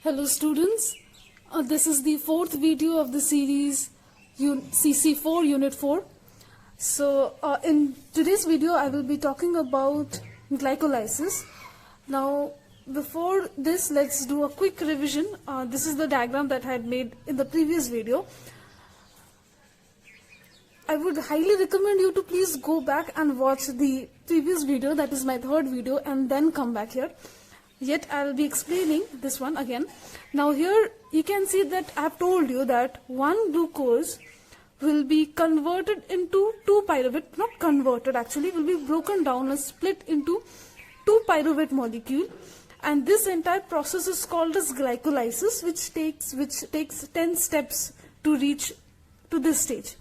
Hello students, this is the fourth video of the series CC4 Unit 4. So in today's video I will be talking about glycolysis. Now before this, let's do a quick revision. This is the diagram that I had made in the previous video. I would highly recommend you to please go back and watch the previous video, that is my third video, and then come back here. Yet I'll be explaining this one again. Now here you can see that I've told you that one glucose will be converted into 2 pyruvate, not converted actually, will be broken down and split into 2 pyruvate molecule, and this entire process is called as glycolysis, which takes 10 steps to reach to this stage.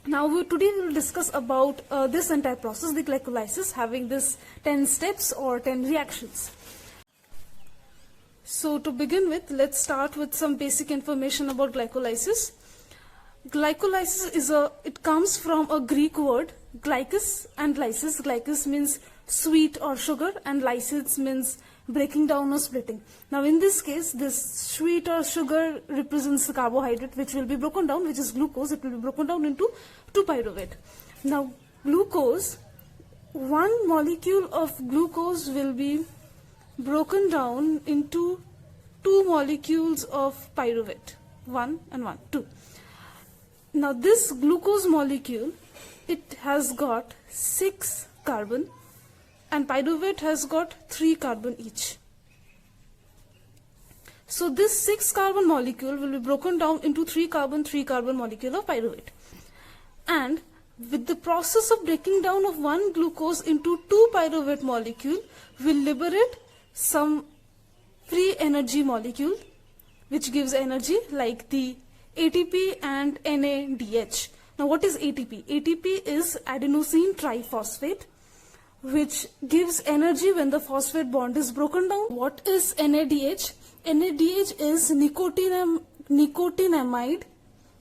Now today we will discuss about this entire process, the glycolysis, having this 10 steps or 10 reactions. So to begin with, let's start with some basic information about glycolysis. Glycolysis it comes from a Greek word, glykos and lysis. Glykos means sweet or sugar, and lysis means breaking down or splitting. Now in this case, this sweet or sugar represents the carbohydrate which will be broken down, which is glucose. It will be broken down into 2 pyruvate. Now glucose, one molecule of glucose will be broken down into 2 molecules of pyruvate, 1 and 1, 2. Now this glucose molecule, it has got 6 carbon, and pyruvate has got 3 carbon each. So this 6 carbon molecule will be broken down into 3 carbon molecule of pyruvate. And with the process of breaking down of one glucose into 2 pyruvate molecule, will liberate some free energy molecule which gives energy, like the ATP and NADH. Now what is ATP? ATP is adenosine triphosphate, which gives energy when the phosphate bond is broken down. What is NADH? NADH is nicotinamide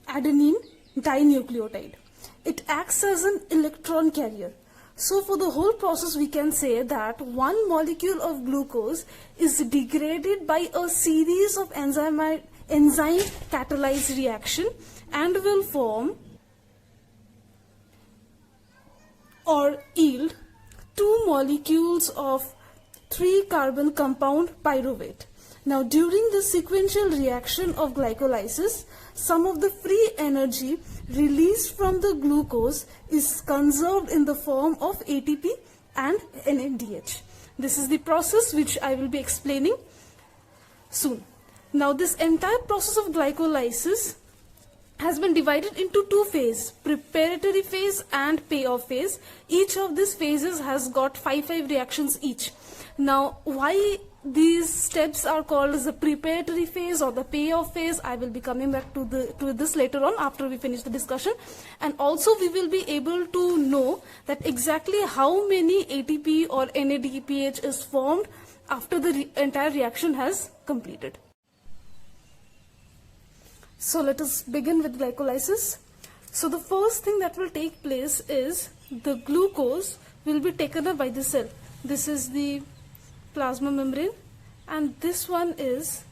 adenine dinucleotide. It acts as an electron carrier. So for the whole process we can say that one molecule of glucose is degraded by a series of enzyme catalyzed reaction and will form or yield 2 molecules of 3 carbon compound pyruvate. Now during the sequential reaction of glycolysis, some of the free energy released from the glucose is conserved in the form of ATP and NADH. This is the process which I will be explaining soon. Now this entire process of glycolysis has been divided into 2 phases, preparatory phase and payoff phase. Each of these phases has got 5 reactions each. Now why these steps are called as the preparatory phase or the payoff phase, I will be coming back to this later on after we finish the discussion. And also we will be able to know that exactly how many ATP or NADPH is formed after the entire reaction has completed. So let us begin with glycolysis. So the first thing that will take place is the glucose will be taken up by the cell. This is the plasma membrane, and this one is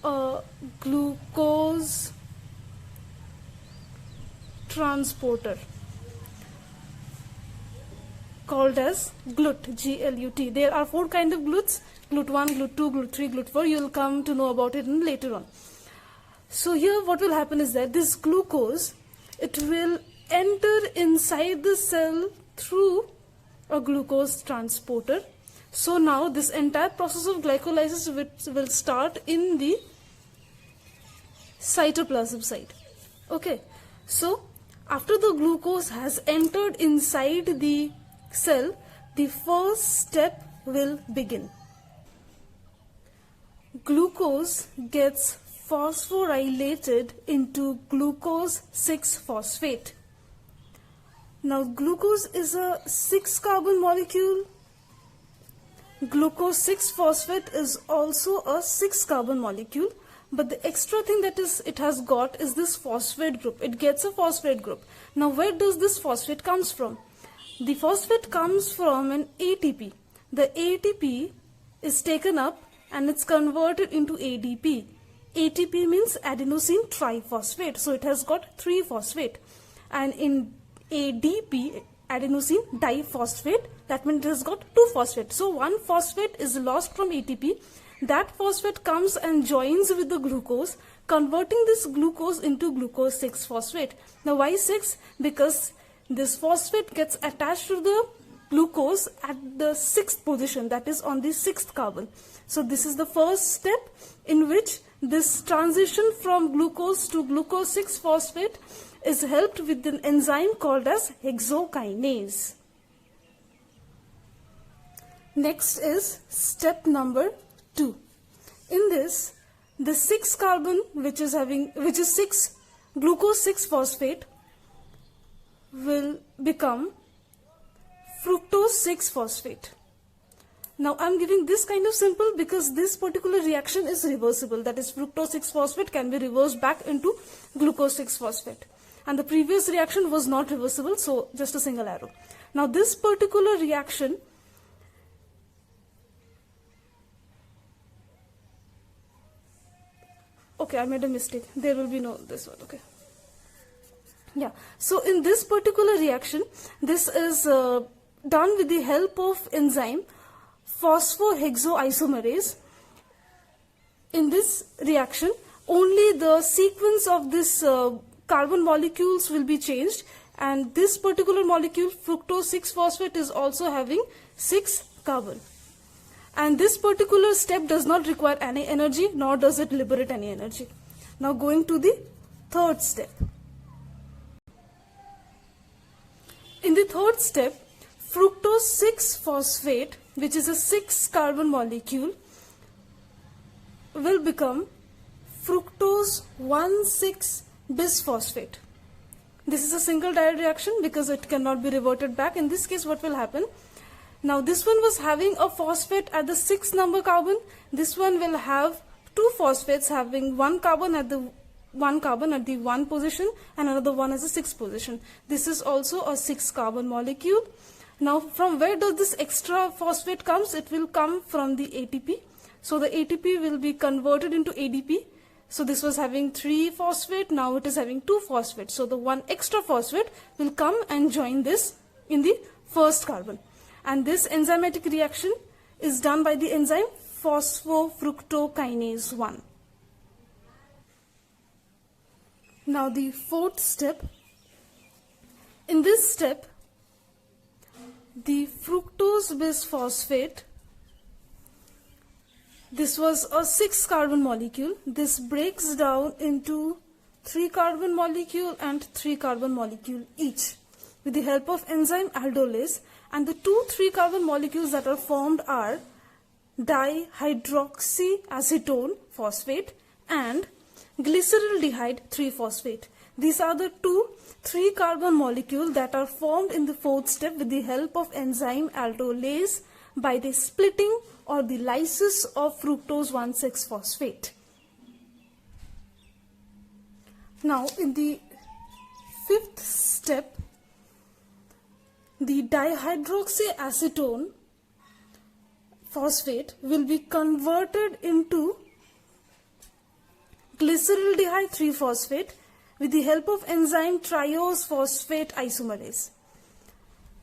a glucose transporter called as GLUT, G-L-U-T. There are 4 kinds of GLUTs, GLUT1, GLUT2, GLUT3, GLUT4. You will come to know about it later on. So here what will happen is that this glucose, it will enter inside the cell through a glucose transporter. So now this entire process of glycolysis will start in the cytoplasm side. Okay, so after the glucose has entered inside the cell, the first step will begin. Glucose gets phosphorylated into glucose 6-phosphate. Now glucose is a 6 carbon molecule. Glucose 6-phosphate is also a 6 carbon molecule, but the extra thing that it has got is this phosphate group. It gets a phosphate group. Now where does this phosphate comes from? The phosphate comes from an ATP. The ATP is taken up and it's converted into ADP. ATP means adenosine triphosphate, so it has got 3 phosphate, and in ADP, adenosine diphosphate, that means it has got 2 phosphate. So 1 phosphate is lost from ATP. That phosphate comes and joins with the glucose, converting this glucose into glucose 6 phosphate. Now why 6? Because this phosphate gets attached to the glucose at the 6th position, that is on the 6th carbon. So this is the first step in which this transition from glucose to glucose 6 phosphate is helped with an enzyme called as hexokinase. Next is step number 2. In this, the 6 carbon which is 6 glucose 6 phosphate will become fructose 6 phosphate. Now I'm giving this kind of simple because this particular reaction is reversible, that is fructose 6 phosphate can be reversed back into glucose 6 phosphate, and the previous reaction was not reversible, so just a single arrow. Now this particular reaction okay, I made a mistake, there will be no this one, okay. Yeah, so in this particular reaction, this is done with the help of enzyme phosphohexoisomerase. In this reaction, only the sequence of this carbon molecules will be changed, and this particular molecule fructose 6 phosphate is also having 6 carbon. And this particular step does not require any energy, nor does it liberate any energy. Now going to the third step. In the third step, fructose 6 phosphate, which is a 6 carbon molecule, will become fructose 1,6 bisphosphate. This is a single direct reaction because it cannot be reverted back. In this case, what will happen? Now this one was having a phosphate at the 6 number carbon. This one will have 2 phosphates having 1 carbon at the 1 position and another one as a 6th position. This is also a 6 carbon molecule. Now from where does this extra phosphate comes? It will come from the ATP. So the ATP will be converted into ADP. So this was having 3 phosphate, now it is having 2 phosphate. So the 1 extra phosphate will come and join this in the first carbon. And this enzymatic reaction is done by the enzyme phosphofructokinase 1. Now the fourth step. In this step, the fructose bisphosphate, this was a 6 carbon molecule. This breaks down into 3 carbon molecule and 3 carbon molecule each with the help of enzyme aldolase, and the 2 3 carbon molecules that are formed are dihydroxyacetone phosphate and glyceraldehyde 3 phosphate. These are the 2 3 carbon molecules that are formed in the fourth step with the help of enzyme aldolase by the splitting or the lysis of fructose 1,6 phosphate. Now in the fifth step, the dihydroxyacetone phosphate will be converted into glyceraldehyde 3 phosphate with the help of enzyme triose phosphate isomerase.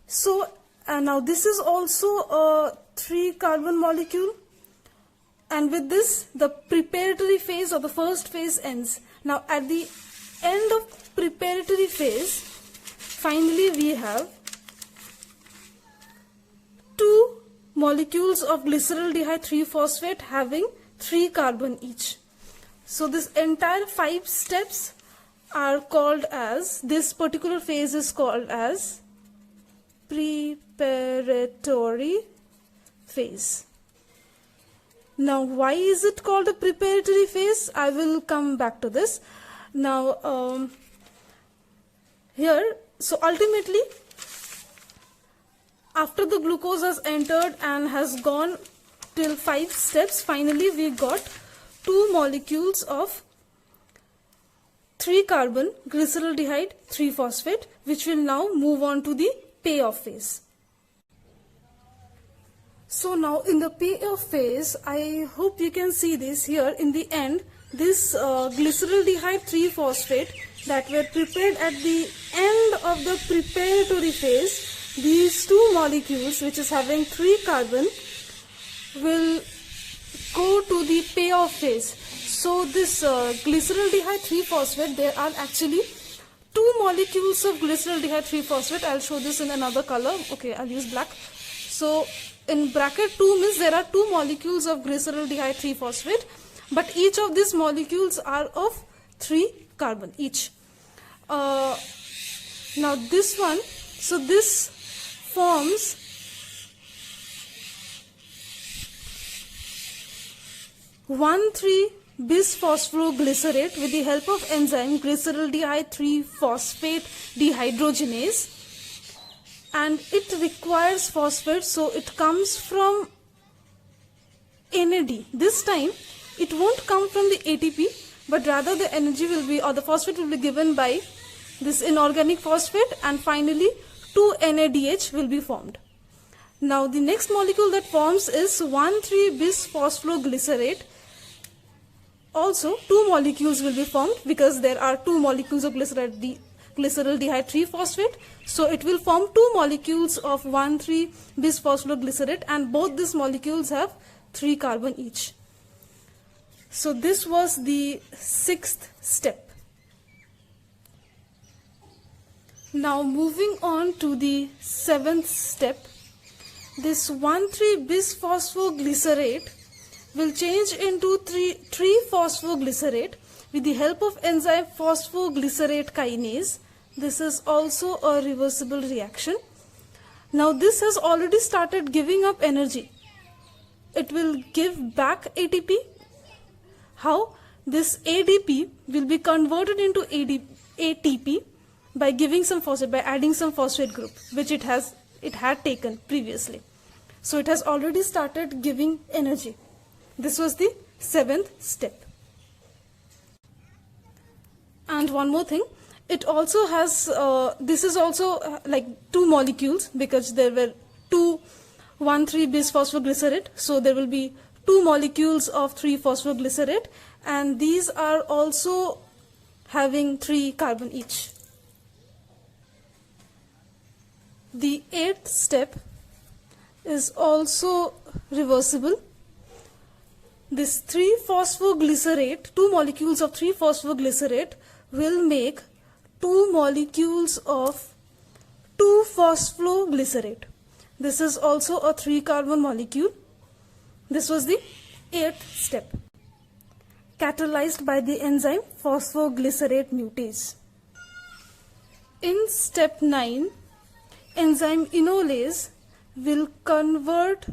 So now this is also a 3 carbon molecule, and with this the preparatory phase or the first phase ends. Now at the end of preparatory phase, finally we have 2 molecules of glyceraldehyde 3 phosphate having 3 carbon each. So this entire 5 steps are called as, this particular phase is called as preparatory phase. Now why is it called a preparatory phase? I will come back to this. Now here, so ultimately after the glucose has entered and has gone till 5 steps, finally we got 2 molecules of 3 carbon glyceraldehyde 3 phosphate, which will now move on to the payoff phase. So now in the payoff phase, I hope you can see this here in the end, this glyceraldehyde 3-phosphate that were prepared at the end of the preparatory phase, these two molecules which is having 3 carbon will go to the payoff phase. So this glyceraldehyde 3-phosphate, there are actually 2 molecules of glyceraldehyde 3-phosphate. I'll show this in another color. Okay, I'll use black. So in bracket 2 means there are 2 molecules of glyceraldehyde 3-phosphate, but each of these molecules are of 3 carbon each. Now this one, so this forms (1,3-bisphosphoglycerate) with the help of enzyme glyceraldehyde 3-phosphate dehydrogenase, and it requires phosphate, so it comes from NAD. This time it won't come from the ATP, but rather the energy will be, or the phosphate will be given by this inorganic phosphate, and finally 2 NADH will be formed. Now the next molecule that forms is 1,3-bisphosphoglycerate. Also 2 molecules will be formed because there are 2 molecules of glyceraldehyde 3-phosphate. So it will form 2 molecules of 1,3-bisphosphoglycerate, and both these molecules have 3 carbon each. So this was the 6th step. Now moving on to the 7th step, this 1,3-bisphosphoglycerate will change into 3-phosphoglycerate with the help of enzyme phosphoglycerate kinase. This is also a reversible reaction. Now this has already started giving up energy. It will give back ATP. How? This ADP will be converted into ATP by giving some phosphate, by adding some phosphate group which it had taken previously. So it has already started giving energy. This was the 7th step. And one more thing, it also has, this is also like 2 molecules because there were 2 1,3-bisphosphoglycerate. So there will be 2 molecules of 3-phosphoglycerate, and these are also having 3 carbon each. The 8th step is also reversible. This 3-phosphoglycerate, 2 molecules of 3-phosphoglycerate will make 2 molecules of 2-phosphoglycerate. This is also a 3 carbon molecule. This was the 8th step, catalyzed by the enzyme phosphoglycerate mutase. In step 9, enzyme enolase will convert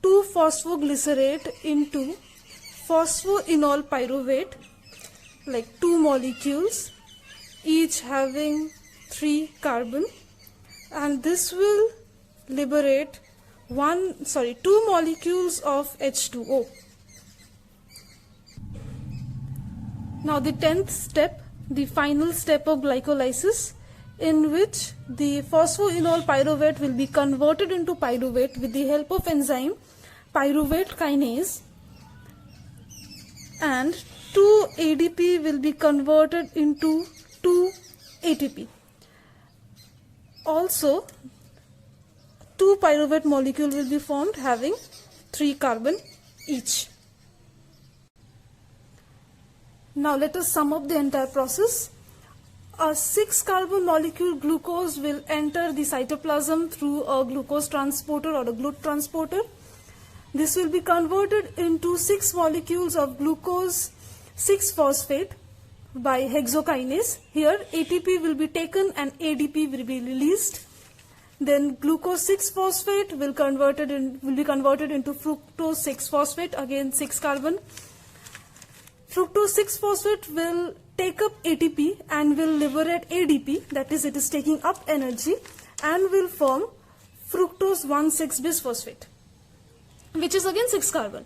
2-phosphoglycerate into phosphoenol pyruvate, like 2 molecules, each having 3 carbon, and this will liberate 2 molecules of H2O. Now the 10th step, the final step of glycolysis, in which the phosphoenol pyruvate will be converted into pyruvate with the help of enzyme pyruvate kinase, and 2 ADP will be converted into 2 ATP. Also 2 pyruvate molecule will be formed having 3 carbon each. Now let us sum up the entire process. A 6 carbon molecule glucose will enter the cytoplasm through a glucose transporter or a GLUT transporter. This will be converted into 6 molecules of glucose 6-phosphate by hexokinase. Here ATP will be taken and ADP will be released. Then glucose 6-phosphate will be converted into fructose 6-phosphate, again 6 carbon. Fructose 6-phosphate will take up ATP and will liberate ADP, that is, it is taking up energy, and will form fructose 1,6-bisphosphate, which is again 6 carbon.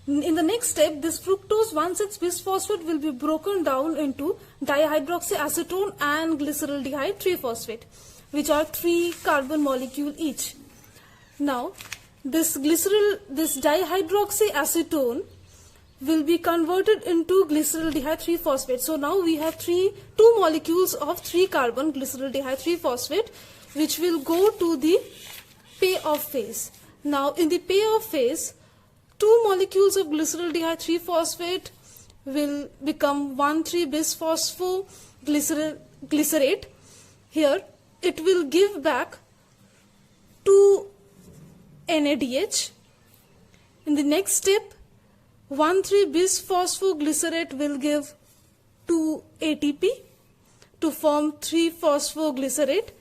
In the next step, this fructose 1,6-bisphosphate will be broken down into dihydroxyacetone and glyceraldehyde 3-phosphate, which are 3 carbon molecule each. Now, this dihydroxyacetone will be converted into glyceraldehyde 3-phosphate. So now we have two molecules of 3-carbon glyceraldehyde 3-phosphate, which will go to the payoff phase. Now in the payoff phase, 2 molecules of glyceraldehyde 3-phosphate will become 1,3-bisphosphoglycerate. Here it will give back 2 NADH. In the next step, 1,3-bisphosphoglycerate will give 2 ATP to form 3-phosphoglycerate.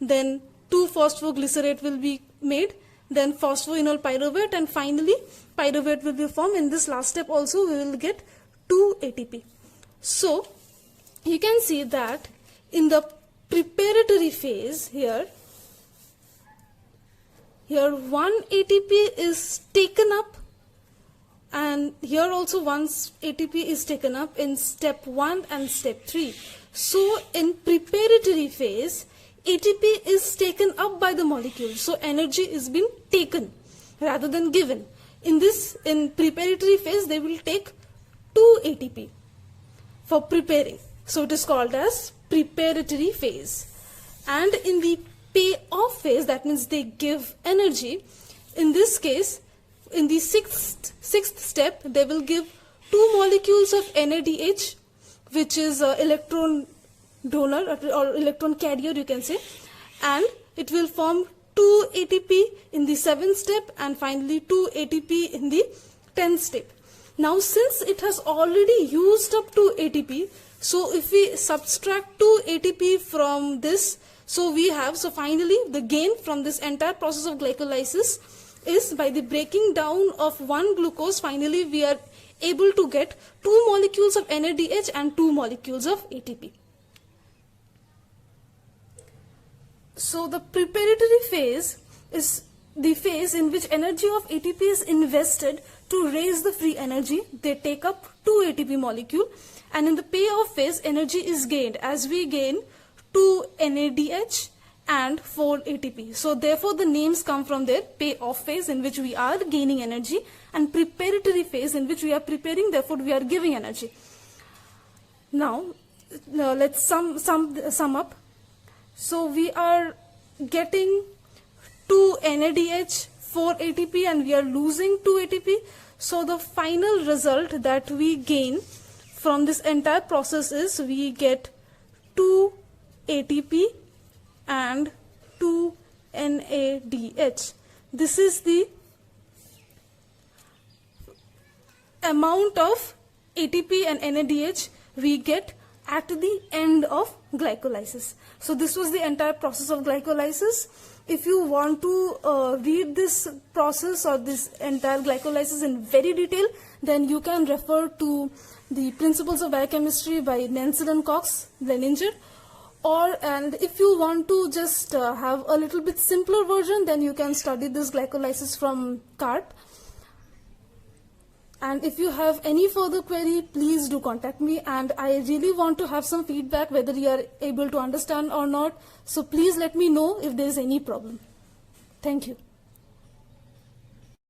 Then 2-phosphoglycerate will be made. Then phosphoenol pyruvate, and finally pyruvate will be formed. In this last step also we will get 2 ATP. So you can see that in the preparatory phase here 1 ATP is taken up, and here also 1 ATP is taken up in step 1 and step 3. So in preparatory phase, ATP is taken up by the molecule, so energy is being taken rather than given. In preparatory phase, they will take 2 ATP for preparing. So it is called as preparatory phase. And in the payoff phase, that means they give energy. In this case, in the sixth step, they will give 2 molecules of NADH, which is electron donor or electron carrier, you can say, and it will form 2 ATP in the 7th step and finally 2 ATP in the 10th step. Now since it has already used up 2 ATP, so if we subtract 2 ATP from this, so finally the gain from this entire process of glycolysis is by the breaking down of 1 glucose, finally we are able to get 2 molecules of NADH and 2 molecules of ATP. So the preparatory phase is the phase in which energy of ATP is invested to raise the free energy. They take up 2 ATP molecule, and in the payoff phase energy is gained as we gain 2 NADH and 4 ATP. So therefore the names come from their payoff phase in which we are gaining energy, and preparatory phase in which we are preparing, therefore we are giving energy. Now let's sum up. So we are getting 2 NADH, 4 ATP, and we are losing 2 ATP. So the final result that we gain from this entire process is we get 2 ATP and 2 NADH. This is the amount of ATP and NADH we get at the end of glycolysis. So this was the entire process of glycolysis. If you want to read this process or this entire glycolysis in very detail, then you can refer to the Principles of Biochemistry by Nensel and Cox, Leninger. And if you want to just have a little bit simpler version, then you can study this glycolysis from Karp. And if you have any further query, please do contact me, and I really want to have some feedback whether you are able to understand or not. So please let me know if there is any problem. Thank you.